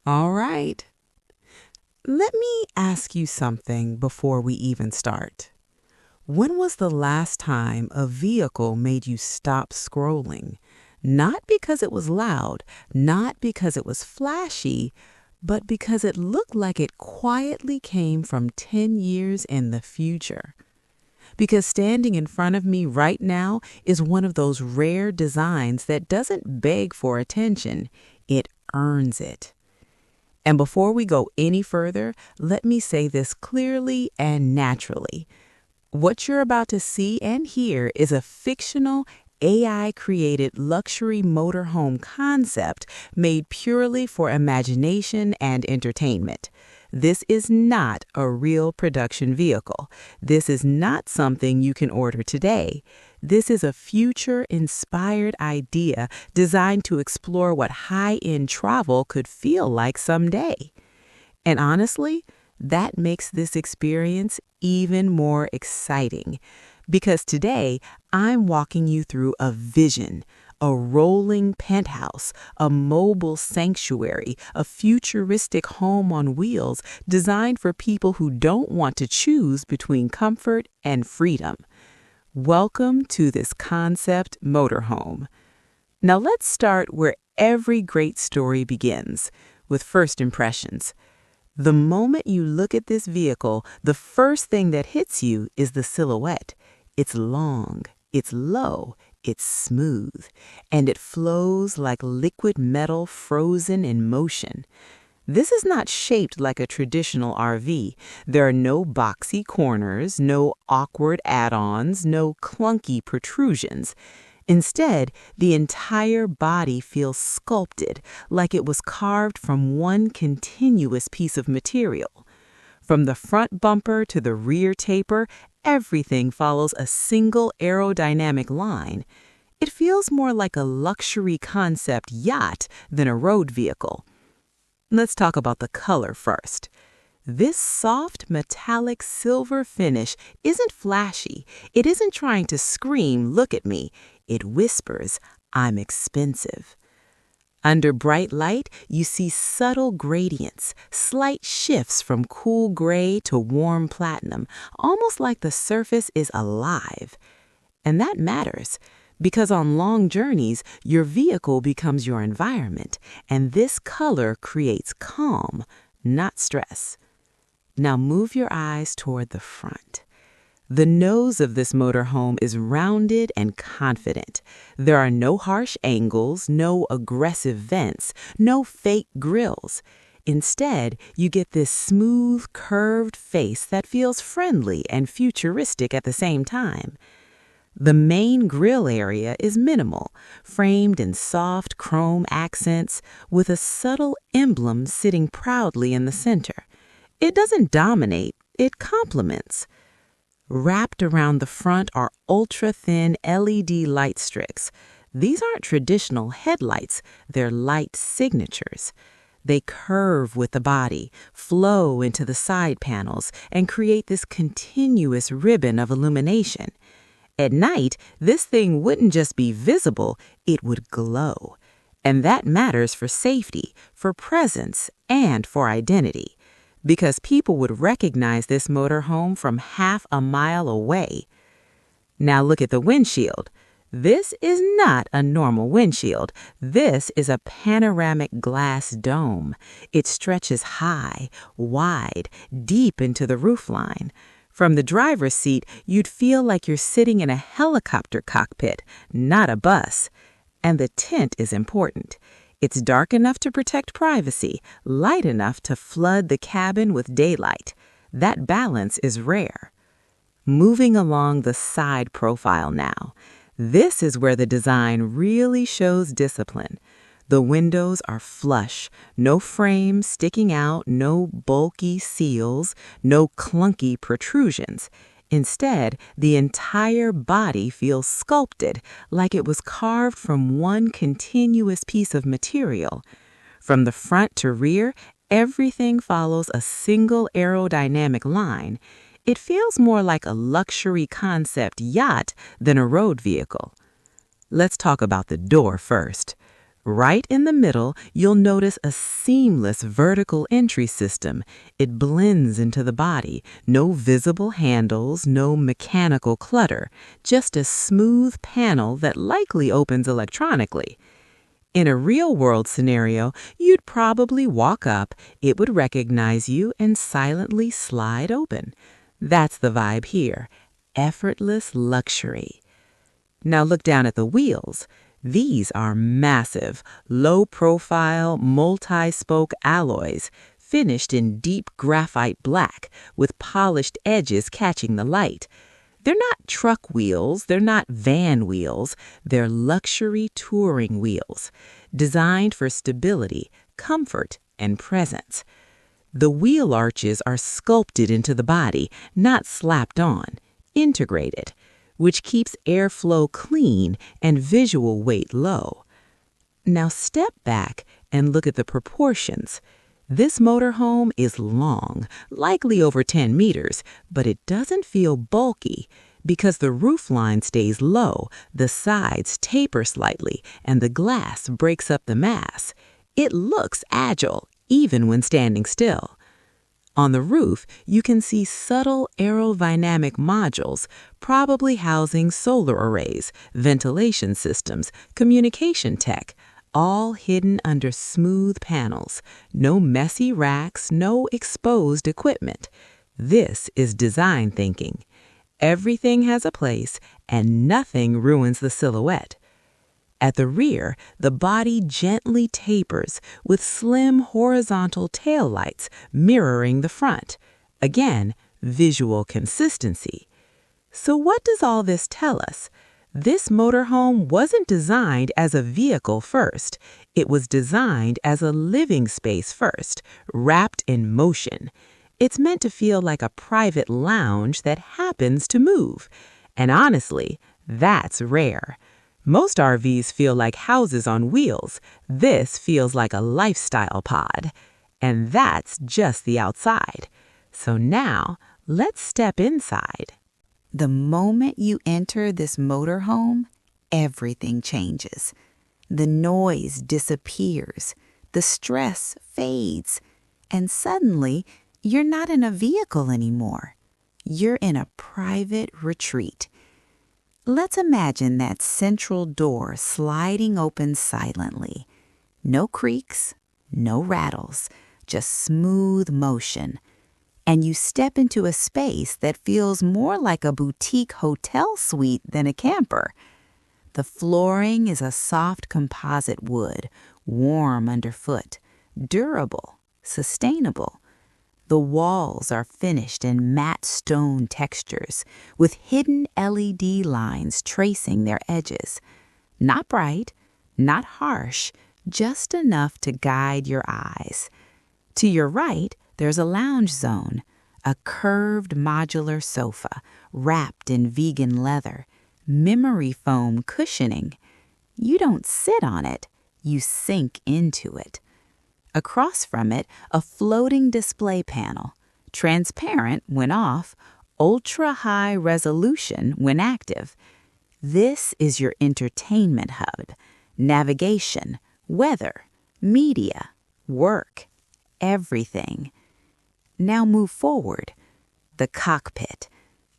All right. Let me ask you something before we even start. When was the last time a vehicle made you stop scrolling? Not because it was loud, not because it was flashy, but because it looked like it quietly came from 10 years in the future. Because standing in front of me right now is one of those rare designs that doesn't beg for attention, it earns it. And before we go any further, let me say this clearly and naturally. What you're about to see and hear is a fictional, AI-created luxury motorhome concept made purely for imagination and entertainment. This is not a real production vehicle. This is not something you can order today. This is a future-inspired idea designed to explore what high-end travel could feel like someday. And honestly, that makes this experience even more exciting. Because today, I'm walking you through a vision, a rolling penthouse, a mobile sanctuary, a futuristic home on wheels designed for people who don't want to choose between comfort and freedom. Welcome to this concept motorhome. Now let's start where every great story begins, with first impressions. The moment you look at this vehicle, the first thing that hits you is the silhouette. It's long, it's low, it's smooth, and it flows like liquid metal frozen in motion. This is not shaped like a traditional RV. There are no boxy corners, no awkward add-ons, no clunky protrusions. Instead, the entire body feels sculpted, like it was carved from one continuous piece of material. From the front bumper to the rear taper, everything follows a single aerodynamic line. It feels more like a luxury concept yacht than a road vehicle. Let's talk about the color first. This soft metallic silver finish isn't flashy. It isn't trying to scream, "Look at me." It whispers, "I'm expensive." Under bright light, you see subtle gradients, slight shifts from cool gray to warm platinum, almost like the surface is alive. And that matters, because on long journeys, your vehicle becomes your environment, and this color creates calm, not stress. Now move your eyes toward the front. The nose of this motorhome is rounded and confident. There are no harsh angles, no aggressive vents, no fake grills. Instead, you get this smooth, curved face that feels friendly and futuristic at the same time. The main grille area is minimal, framed in soft chrome accents with a subtle emblem sitting proudly in the center. It doesn't dominate, it complements. Wrapped around the front are ultra-thin LED light strips. These aren't traditional headlights, they're light signatures. They curve with the body, flow into the side panels, and create this continuous ribbon of illumination. At night, this thing wouldn't just be visible, it would glow. And that matters for safety, for presence, and for identity. Because people would recognize this motorhome from half a mile away. Now look at the windshield. This is not a normal windshield. This is a panoramic glass dome. It stretches high, wide, deep into the roofline. From the driver's seat, you'd feel like you're sitting in a helicopter cockpit, not a bus. And the tint is important. It's dark enough to protect privacy, light enough to flood the cabin with daylight. That balance is rare. Moving along the side profile now. This is where the design really shows discipline. The windows are flush, no frames sticking out, no bulky seals, no clunky protrusions. Instead, the entire body feels sculpted, like it was carved from one continuous piece of material. From the front to rear, everything follows a single aerodynamic line. It feels more like a luxury concept yacht than a road vehicle. Let's talk about the door first. Right in the middle, you'll notice a seamless vertical entry system. It blends into the body. No visible handles, no mechanical clutter, just a smooth panel that likely opens electronically. In a real-world scenario, you'd probably walk up, it would recognize you, and silently slide open. That's the vibe here. Effortless luxury. Now look down at the wheels. These are massive, low-profile, multi-spoke alloys, finished in deep graphite black, with polished edges catching the light. They're not truck wheels, they're not van wheels, they're luxury touring wheels, designed for stability, comfort, and presence. The wheel arches are sculpted into the body, not slapped on, integrated, which keeps airflow clean and visual weight low. Now step back and look at the proportions. This motorhome is long, likely over 10 meters, but it doesn't feel bulky because the roofline stays low, the sides taper slightly, and the glass breaks up the mass. It looks agile, even when standing still. On the roof, you can see subtle aerodynamic modules, probably housing solar arrays, ventilation systems, communication tech, all hidden under smooth panels. No messy racks, no exposed equipment. This is design thinking. Everything has a place, and nothing ruins the silhouette. At the rear, the body gently tapers with slim horizontal taillights mirroring the front. Again, visual consistency. So what does all this tell us? This motorhome wasn't designed as a vehicle first. It was designed as a living space first, wrapped in motion. It's meant to feel like a private lounge that happens to move. And honestly, that's rare. Most RVs feel like houses on wheels. This feels like a lifestyle pod. And that's just the outside. So now, let's step inside. The moment you enter this motorhome, everything changes. The noise disappears, the stress fades, and suddenly you're not in a vehicle anymore. You're in a private retreat. Let's imagine that central door sliding open silently. No creaks, no rattles, just smooth motion. And you step into a space that feels more like a boutique hotel suite than a camper. The flooring is a soft composite wood, warm underfoot, durable, sustainable. The walls are finished in matte stone textures with hidden LED lines tracing their edges. Not bright, not harsh, just enough to guide your eyes. To your right, there's a lounge zone, a curved modular sofa wrapped in vegan leather, memory foam cushioning. You don't sit on it, you sink into it. Across from it, a floating display panel, transparent when off, ultra-high resolution when active. This is your entertainment hub, navigation, weather, media, work, everything. Now move forward. The cockpit.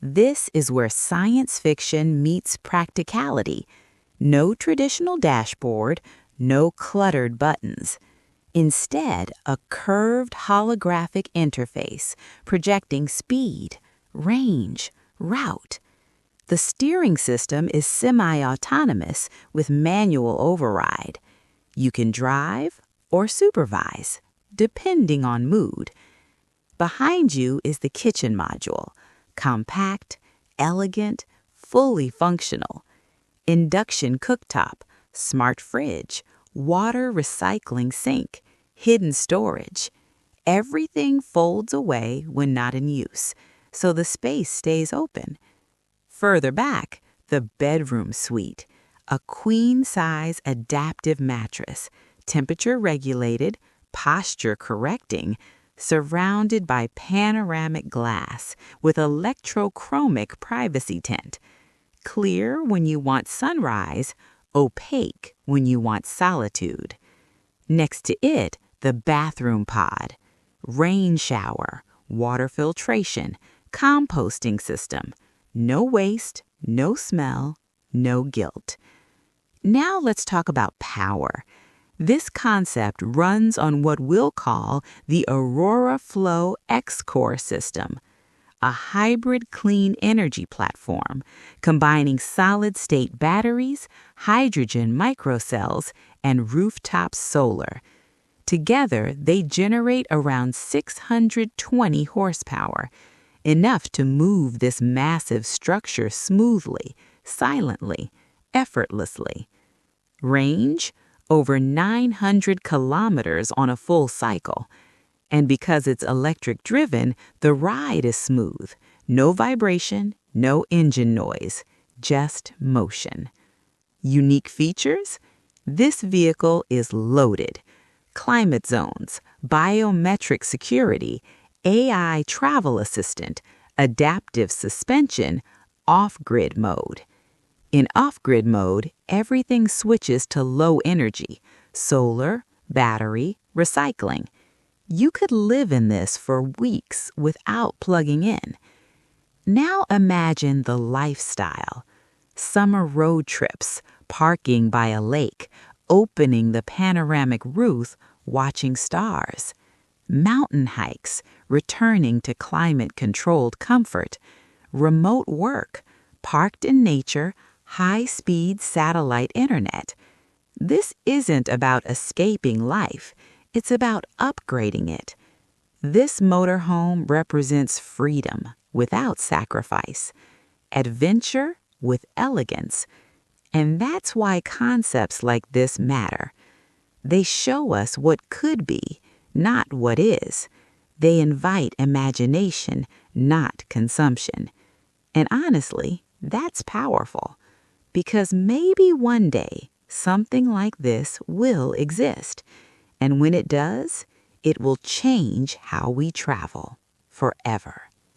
This is where science fiction meets practicality. No traditional dashboard, no cluttered buttons. Instead, a curved holographic interface projecting speed, range, route. The steering system is semi-autonomous with manual override. You can drive or supervise, depending on mood. Behind you is the kitchen module, compact, elegant, fully functional. Induction cooktop, smart fridge, water recycling sink, hidden storage. Everything folds away when not in use, so the space stays open. Further back, the bedroom suite, a queen-size adaptive mattress, temperature regulated, posture correcting, surrounded by panoramic glass with electrochromic privacy tint. Clear when you want sunrise, opaque when you want solitude. Next to it, the bathroom pod, rain shower, water filtration, composting system. No waste, no smell, no guilt. Now let's talk about power. This concept runs on what we'll call the Aurora Flow X-Core system, a hybrid clean energy platform combining solid-state batteries, hydrogen microcells, and rooftop solar. Together, they generate around 620 horsepower, enough to move this massive structure smoothly, silently, effortlessly. Range? Over 900 kilometers on a full cycle. And because it's electric-driven, the ride is smooth. No vibration, no engine noise, just motion. Unique features? This vehicle is loaded. Climate zones, biometric security, AI travel assistant, adaptive suspension, off-grid mode. In off-grid mode, everything switches to low energy, solar, battery, recycling. You could live in this for weeks without plugging in. Now imagine the lifestyle. Summer road trips, parking by a lake, opening the panoramic roof, watching stars. Mountain hikes, returning to climate-controlled comfort. Remote work, parked in nature, high-speed satellite internet. This isn't about escaping life. It's about upgrading it. This motorhome represents freedom without sacrifice, adventure with elegance. And that's why concepts like this matter. They show us what could be, not what is. They invite imagination, not consumption. And honestly, that's powerful. Because maybe one day something like this will exist. And when it does, it will change how we travel forever.